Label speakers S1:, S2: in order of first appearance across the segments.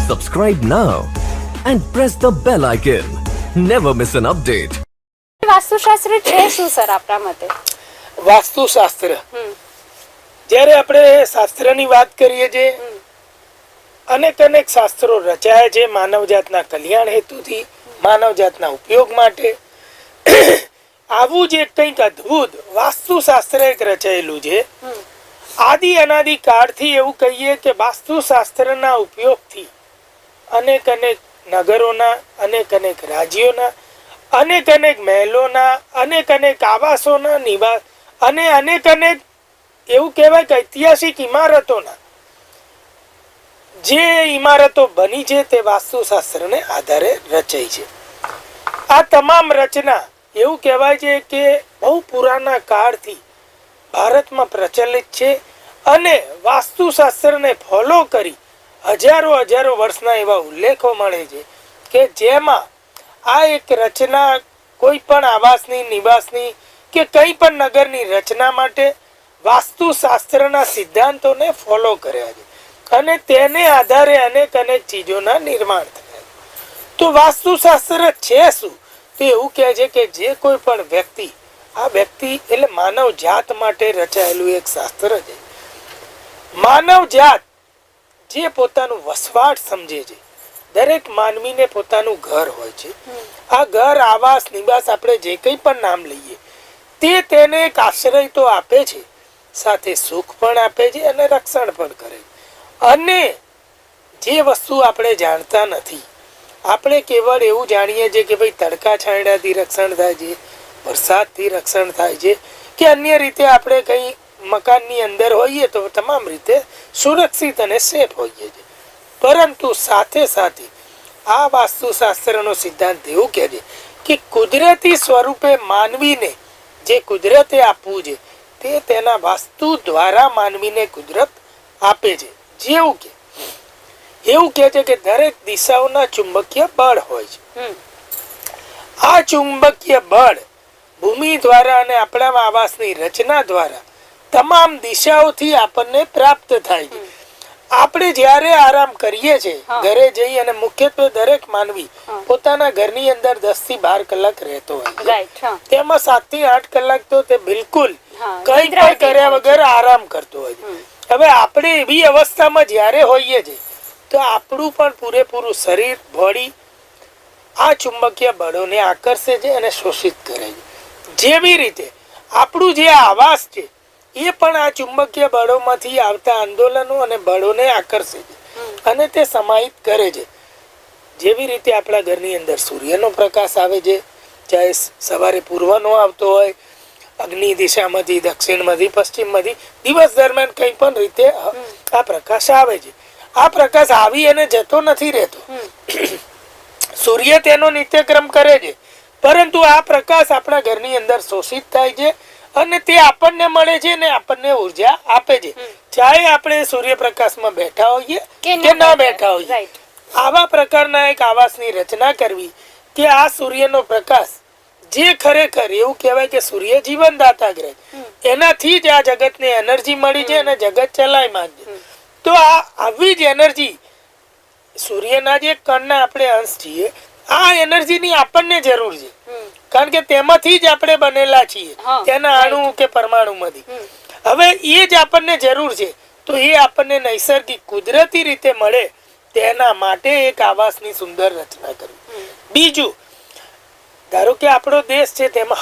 S1: Subscribe now and press the bell icon. Never miss an update.
S2: વાસ્તુશાસ્ત્ર છે શું sir આપણા મતે?
S3: વાસ્તુશાસ્ત્ર જ્યારે આપણે શાસ્ત્રની વાત કરીએ છીએ, અનેક શાસ્ત્રો રચાયા છે માનવજાતના કલ્યાણ હેતુથી, માનવજાતના ઉપયોગ માટે. આવું જ એક કંઈક અદ્ભુત વાસ્તુશાસ્ત્ર એક રચાયેલું છે. આદિ અનાદિ કાળથી એવું કહીએ કે વાસ્તુશાસ્ત્રના ઉપયોગથી અનેક નગરોના, અનેક રાજ્યોના, અનેક મહેલોના, અનેક આવાસોના નિવાસ અને અનેક એવું કહેવાય કે ઐતિહાસિક ઇમારતોના જે ઇમારતો બની છે તે વાસ્તુશાસ્ત્રને આધારે રચાઈ છે. આ તમામ રચના એવું કહેવાય છે કે બહુ પુરાના કાળથી ભારતમાં પ્રચલિત છે અને વાસ્તુશાસ્ત્રને ફોલો કરી હજારો વર્ષના એવા ઉલ્લેખો મળે છે કે જેમાં આ એક રચના કોઈ પણ આવાસની, નિવાસની કે કંઈ પણ નગરની રચના માટે વાસ્તુશાસ્ત્રના સિદ્ધાંતોને ફોલો કર્યા છે અને તેને આધારે અનેક ચીજોના નિર્માણ થયા. તો વાસ્તુશાસ્ત્ર છે શું? તો એવું કહે છે કે જે કોઈ પણ વ્યક્તિ, આ વ્યક્તિ એટલે માનવ જાત માટે રચાયેલું એક શાસ્ત્ર છે. માનવ જાત જે પોતાનું વસવાટ સમજે છે, દરેક માનવીને પોતાનું ઘર હોય છે. આ ઘર, આવાસ, નિવાસ આપણે જે કંઈ પણ નામ લઈએ તે તેને એક આશ્રય તો આપે છે, સાથે સુખ પણ આપે છે અને રક્ષણ પણ કરે છે. અને જે વસ્તુ આપણે જાણતા નથી, આપણે કેવળ એવું જાણીએ છીએ કે ભાઈ તડકા છાંયડાથી રક્ષણ થાય છે, વરસાદથી રક્ષણ થાય છે, કે અન્ય રીતે આપણે કંઈ મકાનની અંદર હોઈએ તો તમામ રીતે સુરક્ષિત અને સેફ હોઈએ છીએ. પરંતુ સાથે આ વાસ્તુશાસ્ત્રનો સિદ્ધાંત એવું કહે છે કે કુદરતી સ્વરૂપે માનવીને જે કુદરતે આપવું છે તે તેના વાસ્તુ દ્વારા માનવીને કુદરત આપે છે. એવું કહે છે કે દરેક દિશાઓના ચુંબકીય બળ હોય છે. આ ચુંબકીય બળ ભૂમિ દ્વારા અને આપણા આવાસની રચના દ્વારા તમામ દિશાઓથી આપણને પ્રાપ્ત થાય છે. આપણે જ્યારે આરામ કરીએ છીએ ઘરે જઈ, અને મુખ્યત્વે દરેક માનવી પોતાના ઘરની અંદર 10 થી 12 કલાક રહેતો હોય, તેમાં 7 થી 8 કલાક તો તે બિલકુલ કંઈ પણ કર્યા વગર આરામ કરતો હોય. હવે આપણે એવી અવસ્થામાં જ્યારે હોઈએ છીએ તો આપણું પણ પૂરેપૂરું શરીર, બોડી આ ચુંબકીય બળોને આકર્ષે છે અને શોષિત કરે છે. જેવી રીતે આપણું જે આવાસ છે એ પણ આ ચુંબકીય બળોમાંથી આવતા આંદોલનો અને બળોને આકર્ષે છે અને તે સમાહિત કરે છે. જેવી રીતે આપણા ઘરની અંદર સૂર્યનો પ્રકાશ આવે છે, ચાહે સવારે પૂર્વનો આવતો હોય, અગ્નિ દિશામાંથી, દક્ષિણમાંથી, પશ્ચિમમાંથી, દિવસ દરમિયાન કંઈ પણ રીતે આ પ્રકાશ આવે છે. આ પ્રકાશ આવી અને જતો નથી રહેતો. સૂર્ય તેનો નિત્યક્રમ કરે છે, પરંતુ આ પ્રકાશ આપણા ઘરની અંદર શોષિત થાય છે અને તે આપણને મળે છે ને આપણને ઉર્જા આપે છે, ચાહે આપણે સૂર્યપ્રકાશમાં બેઠા હોઈએ કે ના બેઠા હોઈએ. આવા પ્રકારના એક આવાસની રચના કરવી કે આ સૂર્યનો પ્રકાશ જે ખરેખર એવું કહેવાય કે સૂર્ય જીવનદાતા ગ્રહ, એનાથી જ આ જગતને એનર્જી મળી છે અને જગત ચલાયમાન છે. તો આવી જ એનર્જી સૂર્યના જે કણના આપણે અંશ છીએ, આ એનર્જીની આપણને જરૂર છે, કારણ કે તેમાંથી જ આપણે બનેલા છીએ, તેના અણુ કે પરમાણુમાંથી. હવે એ જ આપણને જરૂર છે, તો એ આપણને નૈસર્ગિક કુદરતી રીતે મળે તેના માટે એક આવાસની સુંદર રચના કરવી. બીજું, ધારો કે આપણો દેશ છે, તેમાં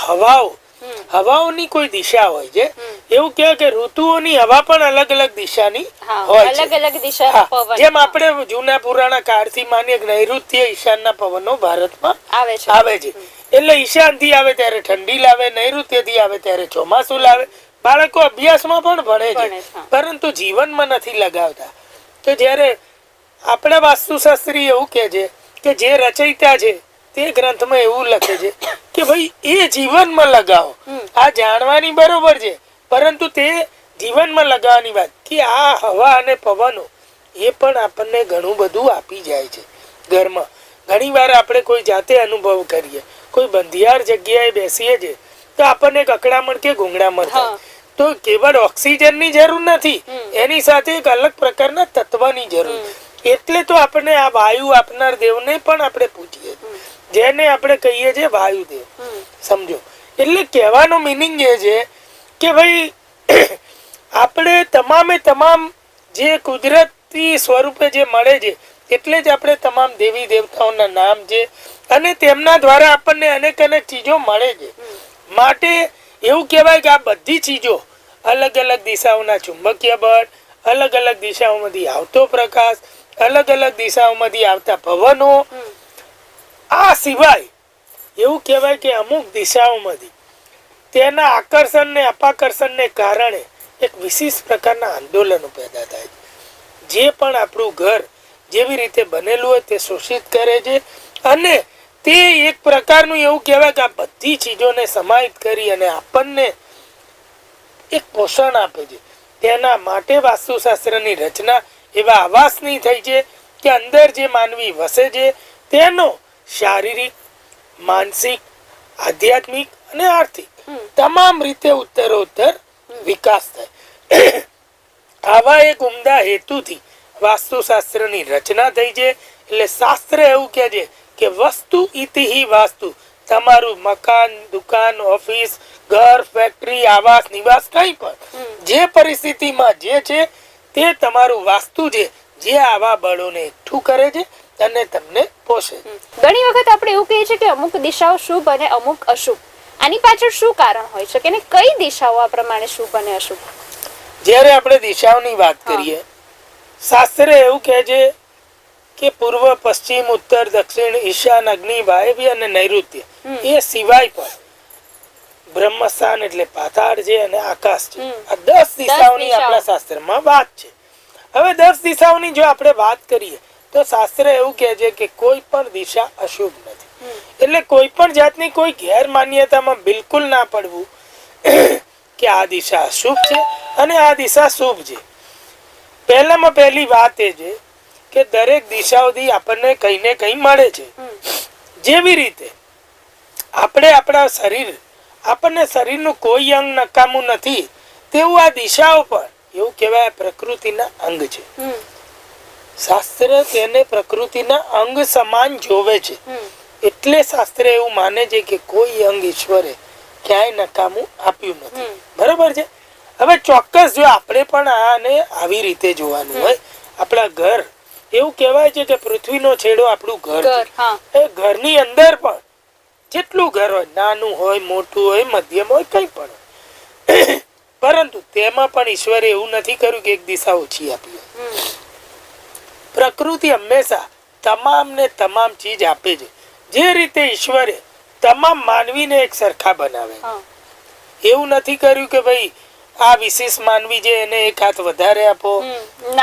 S3: હવાઓની કોઈ દિશા હોય છે. એવું કહેવાય કે ઋતુઓની હવા પણ અલગ દિશાની હોય છે. જેમ આપણે જૂના પુરાણા કાળથી માનીએ નૈઋત્ય ઈશાનના પવનો ભારતમાં આવે છે. એટલે ઈશાન થી આવે ત્યારે ઠંડી લાવે, નૈઋત્ય થી આવે ત્યારે ચોમાસું લાવે. બાળકો અભ્યાસમાં પણ ભણે છે, પરંતુ જીવનમાં નથી લગાવતા. તો જ્યારે આપણા વાસ્તુશાસ્ત્રી એવું કહે છે કે જે રચયિતા છે તે ગ્રંથમાં એવું લખે છે કે ભાઈ એ જીવનમાં લગાવો. આ જાણવાની બરોબર છે, પરંતુ તે જીવનમાં લગાવવાની વાત કે આ હવા અને પવનો એ પણ આપણને ઘણું બધું આપી જાય છે. ઘરમાં ઘણી વાર આપણે કોઈ જાતે અનુભવ કરીએ, કોઈ બંધિયાર જગ્યાએ બેસીએ છીએ તો આપણને કકડામણ કે ગુંગળામણ થાય. તો કેવળ ઓક્સિજનની જરૂર નથી, એની સાથે એક અલગ પ્રકારના તત્વની જરૂર. એટલે તો આપણે આ વાયુ આપનાર દેવને પણ આપણે પૂછીએ છીએ, જેને આપણે કહીએ છીએ વાયુદેવ. સમજો, એટલે કહેવાનો મિનિંગ એ છે કે ભાઈ આપણે તમામે તમામ જે કુદરતી સ્વરૂપે જે મળે છે એટલે જ આપણે તમામ દેવી દેવતાઓના નામ છે અને તેમના દ્વારા આપણને અનેક અનેક ચીજો મળે છે. માટે એવું કહેવાય કે આ બધી ચીજો અલગ અલગ દિશાઓના ચુંબકીય બળ, અલગ અલગ દિશાઓમાંથી આવતો પ્રકાશ, અલગ અલગ દિશાઓમાંથી આવતા પવનો, આ સિવાય એવું કહેવાય કે અમુક દિશાઓમાંથી તેના આકર્ષણ ને અપાકર્ષણને કારણે એક વિશિષ્ટ પ્રકારના આંદોલનો પેદા થાય છે. જે પણ આપણું ઘર જેવી રીતે બનેલું હોય તે શોષિત કરે છે અને તે એક પ્રકારનું એવું કહેવાય કે આ બધી ચીજોને સમાહિત કરી અને આપણને એક પોષણ આપે છે. તેના માટે વાસ્તુશાસ્ત્રની રચના એવા આવાસની થઈ છે કે અંદર જે માનવી વસે છે તેનો શારીરિક, માનસિક, આધ્યાત્મિક અને આર્થિક તમામ રીતે ઉત્તરોત્તર વિકાસ થાય. આવા એક ઉમદા હેતુથી વાસ્તુશાસ્ત્રની રચના થઈ છે. એટલે શાસ્ત્ર એવું કહે છે કે વસ્તુ ઇતિ વાસ્તુ. તમારું મકાન, દુકાન, ઓફિસ, ઘર, ફેક્ટરી, આવાસ, નિવાસ કંઈ પણ જે પરિસ્થિતિમાં જે છે તે તમારું વાસ્તુ છે, જે આવા બળોને એકઠું કરે છે અને તમને પોષે.
S2: ઘણી વખત આપણે એવું કહીએ છીએ કે અમુક દિશાઓ શુભ અને અમુક અશુભ. આની પાછળ શું કારણ હોય છે કે કઈ દિશાઓ આ પ્રમાણે શુભ અને અશુભ?
S3: જ્યારે આપણે દિશાઓની વાત કરીએ, શાસ્ત્ર એવું કહે છે કે પૂર્વ, પશ્ચિમ, ઉત્તર, દક્ષિણ, ઈશાન, અગ્નિ, વાયવ્ય અને નૈઋત્ય એ સિવાય પણ બ્રહ્મસ્થાન એટલે પાતાળ છે અને આકાશ છે. આ 10 દિશાઓની આપણા શાસ્ત્રમાં વાત છે. હવે 10 દિશાઓની જો આપણે વાત કરીએ તો શાસ્ત્ર એવું કહે છે કે કોઈ પણ દિશા અશુભ નથી. એટલે કોઈ પણ જાતની કોઈ ગેરમાન્યતામાં બિલકુલ ના પડવું કે આ દિશા અશુભ છે અને આ દિશા શુભ છે. પહેલામાં પહેલી વાત એ છે કે દરેક દિશાઓથી આપણને કંઈ ને કંઈ મળે છે. જેવી રીતે આપણે આપણા આપણને શરીરનું કોઈ અંગ નકામું નથી, તેવું આ દિશાઓ પણ એવું કહેવાય પ્રકૃતિના અંગ છે. શાસ્ત્ર તેને પ્રકૃતિના અંગ સમાન જોવે છે. એટલે શાસ્ત્ર એવું માને છે કે કોઈ અંગ ઈશ્વરે ક્યાંય નકામું આપ્યું નથી. બરાબર છે. હવે ચોક્કસ જો આપણે પણ આને આવી રીતે જોવાનું હોય, આપણા ઘર એવું કહેવાય છે કે પૃથ્વીનો છેડો આપણું ઘર છે. એ ઘરની અંદર પણ જેટલું ઘર હોય, નાનું હોય, મોટું હોય, મધ્યમ હોય, કંઈ પણ, પરંતુ તેમાં પણ ઈશ્વરે એવું નથી કર્યું કે એક દિશા ઓછી આપી. પ્રકૃતિ હંમેશા તમામ ને તમામ ચીજ આપે છે. જે રીતે ઈશ્વરે તમામ માનવીને એક સરખા બનાવે, એવું નથી કર્યું કે ભાઈ આ વિશેષ માનવી છે એને એક હાથ વધારે આપો,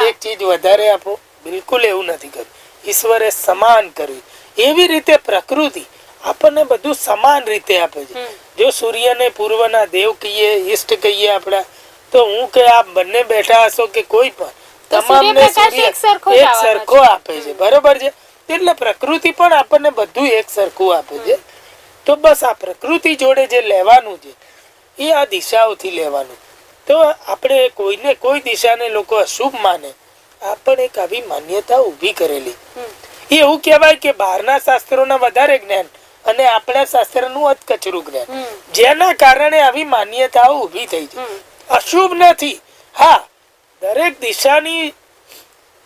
S3: એક ચીજ વધારે આપો. બિલકુલ એવું નથી કર્યું. ઈશ્વરે સમાન કર્યું. એવી રીતે પ્રકૃતિ આપણને બધું સમાન રીતે આપે છે. જો સૂર્યને પૂર્વના દેવ કહીએ, ઈષ્ટ કહીએ આપણા, તો હું કે આ બંને બેઠા હશો કે કોઈ પણ, તમામને સૂર્ય એક સરખો આપે છે. બરોબર છે. એટલે પ્રકૃતિ પણ આપણને બધું એક સરખું આપે છે. તો બસ આ પ્રકૃતિ જોડે જે લેવાનું છે એ આ દિશાઓથી લેવાનું. તો આપણે કોઈને કોઈ દિશાને લોકો અશુભ માને, આપણે એક આવી માન્યતા ઊભી કરેલી. એવું કહેવાય કે બહારના શાસ્ત્રોના વધારે જ્ઞાન અને આપણા શાસ્ત્રનું અધકચરું જ્ઞાન, જેના કારણે આવી માન્યતાઓ ઊભી થઈ છે. અશુભ નથી. હા, દરેક દિશાની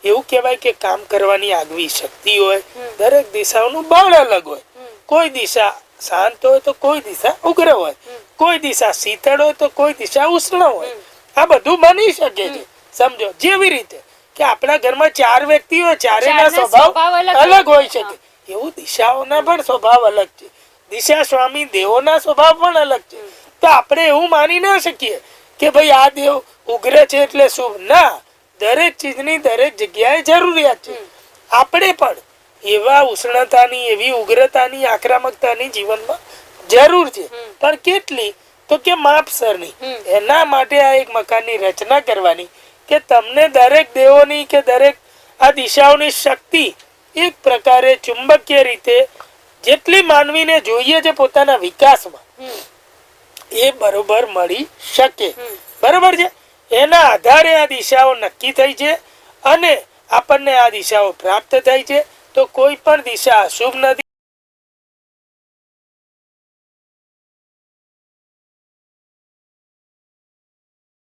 S3: એવું કહેવાય કે કામ કરવાની આગવી શક્તિ હોય. દરેક દિશાઓનું બળ અલગ હોય. કોઈ દિશા શાંત હોય તો કોઈ દિશા ઉગ્ર હોય, કોઈ દિશા શીતળ હોય તો કોઈ દિશા ઉષ્ણ હોય. આ બધું બની શકે છે. સમજો, જેવી રીતે કે આપણા ઘરમાં 4 વ્યક્તિ હોય, ચારેયના સ્વભાવ અલગ હોઈ શકે, એવું દિશાઓના પણ સ્વભાવ અલગ છે. દિશા સ્વામી દેવોના સ્વભાવ પણ અલગ છે. તો આપણે એવું માની ના શકીએ કે ભાઈ આ દેવ ઉગ્ર છે એટલે શુભ. ના, દરેક ચીજની દરેક જગ્યાએ જરૂરિયાત છે. આપણે પણ એવા ઉષ્ણતાની, એવી ઉગ્રતાની, આક્રમકતાની જીવનમાં જરૂર છે, પણ કેટલી? તો કે માપસરની. એના માટે આ એક મકાનની રચના કરવાની કે તમને દરેક દેવોની કે દરેક આ દિશાઓની શક્તિ એક પ્રકારે ચુંબકીય રીતે જેટલી માનવીને જોઈએ છે પોતાના વિકાસમાં, એ બરોબર મળી શકે. બરોબર છે. એના આધારે આ દિશાઓ નક્કી થઈ છે અને આપણને આ દિશાઓ પ્રાપ્ત થાય છે. તો કોઈ પણ દિશા અશુભ નથી.